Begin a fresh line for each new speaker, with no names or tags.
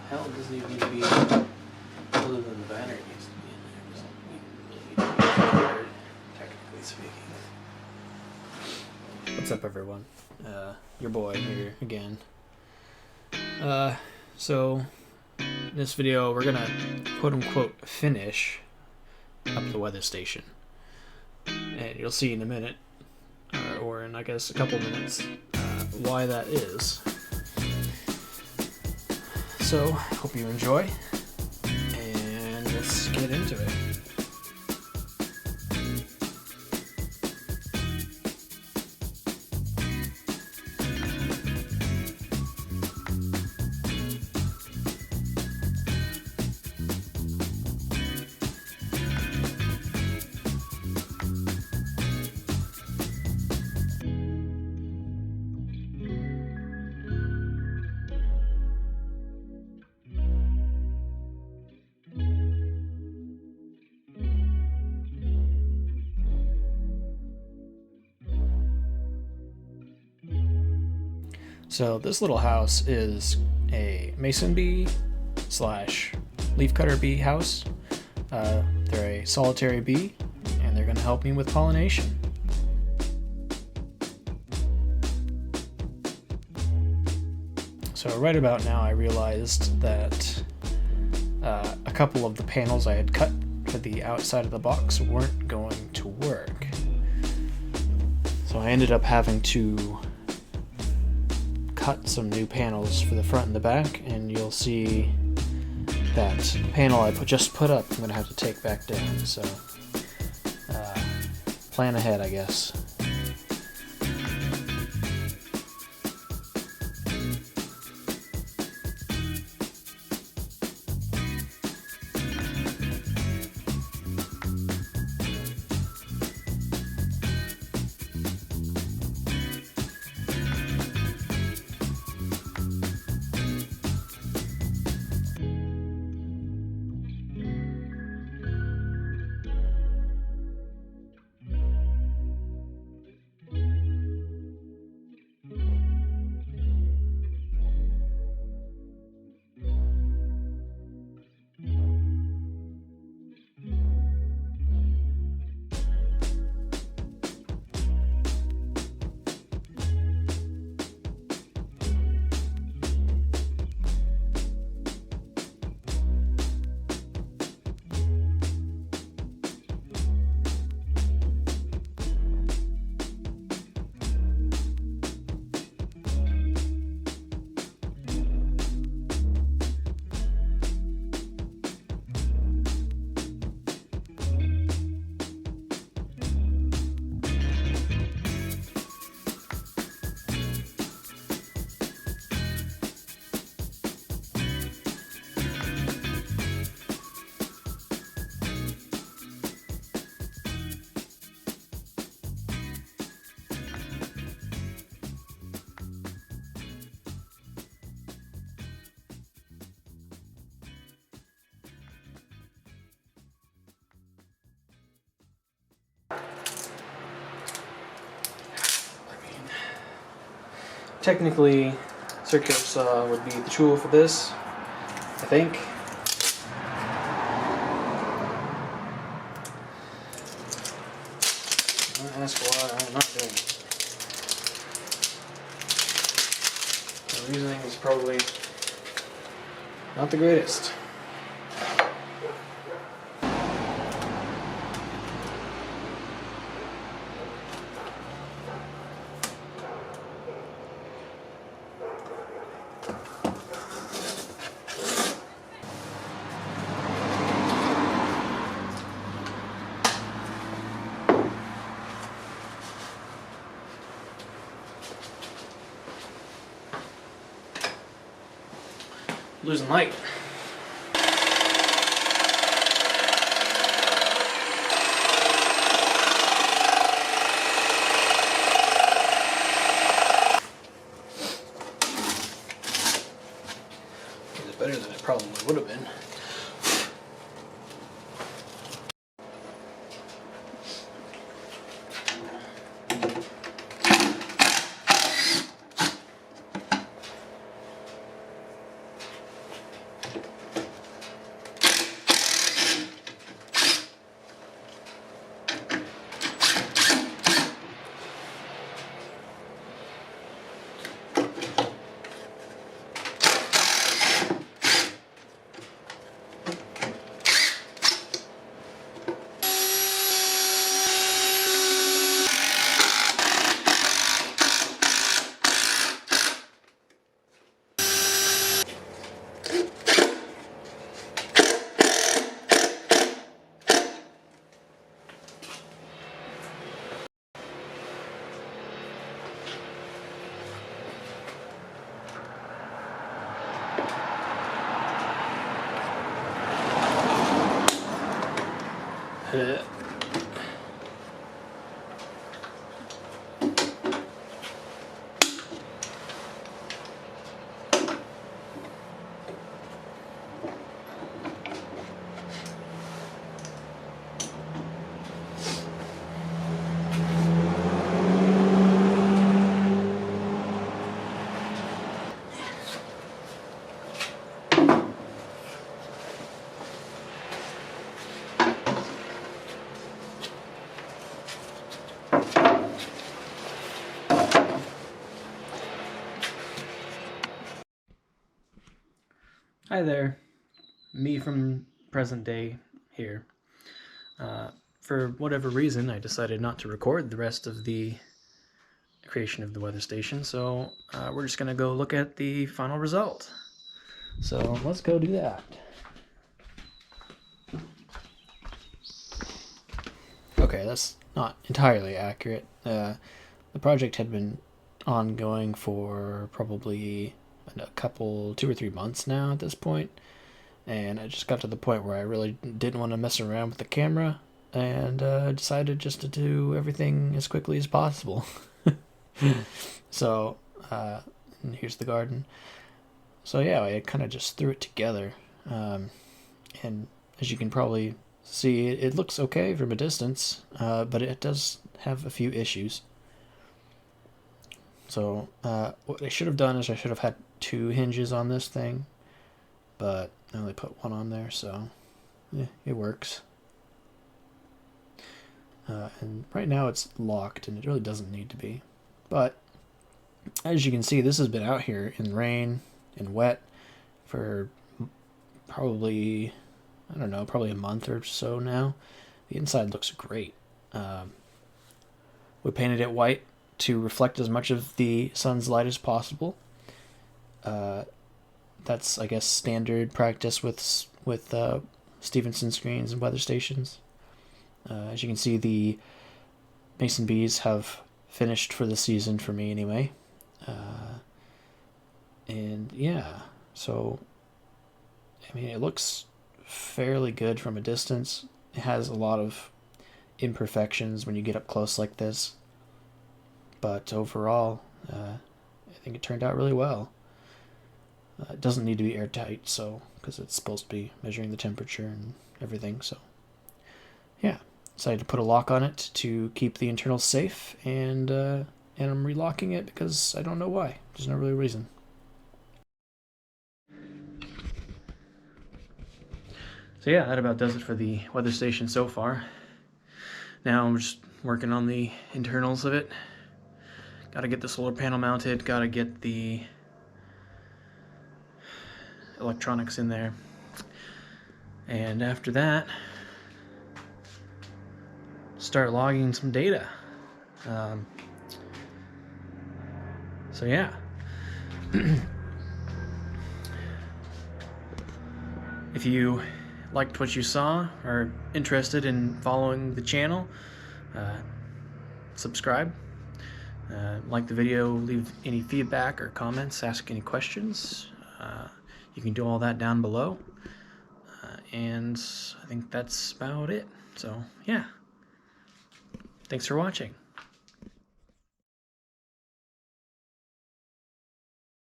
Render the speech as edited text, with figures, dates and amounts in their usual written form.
hell does it need to be other than the banner needs to be in there? Doesn't really need to be there, technically speaking. What's up, everyone? Your boy here again. So in this video we're gonna quote-unquote finish up the weather station. And you'll see in a minute, or in I guess a couple minutes, why that is. So, hope you enjoy, and let's get into it. So this little house is a mason bee slash leafcutter bee house. They're a solitary bee, and they're going to help me with pollination. So right about now I realized that a couple of the panels I had cut for the outside of the box weren't going to work. So I ended up having to cut some new panels for the front and the back, and you'll see that panel I just put up I'm going to have to take back down, so plan ahead, I guess. Technically, circular saw would be the tool for this, I think. Don't ask why I'm not doing it. The reasoning is probably not the greatest. Losing light. It's better than it probably would have been. Hi there, me from present day here. For whatever reason, I decided not to record the rest of the creation of the weather station, so we're just going to go look at the final result. So let's go do that. Okay, that's not entirely accurate. The project had been ongoing for probably a couple, 2 or 3 months now at this point, and I just got to the point where I really didn't want to mess around with the camera, and decided just to do everything as quickly as possible. So here's the garden. So yeah, I kind of just threw it together, and as you can probably see, it looks okay from a distance, but it does have a few issues. So what I should have done is I should have had 2 hinges on this thing, but I only put 1 on there, so yeah, it works. And right now it's locked, and it really doesn't need to be. But as you can see, this has been out here in rain and wet for probably, I don't know, probably a month or so now. The inside looks great. We painted it white to reflect as much of the sun's light as possible. That's, I guess, standard practice with Stevenson screens and weather stations. As you can see, the mason bees have finished for the season for me anyway. And yeah, so I mean, it looks fairly good from a distance. It has a lot of imperfections when you get up close like this, but overall, I think it turned out really well. It doesn't need to be airtight, so because it's supposed to be measuring the temperature and everything. So yeah, decided to put a lock on it to keep the internals safe, and I'm relocking it because I don't know why. There's no really reason. So yeah, that about does it for the weather station so far. Now I'm just working on the internals of it. Gotta get the solar panel mounted, gotta get the electronics in there. And after that, start logging some data. So yeah. If you liked what you saw or interested in following the channel, subscribe. Like the video, leave any feedback or comments, ask any questions. You can do all that down below. And I think that's about it. So yeah, thanks for watching.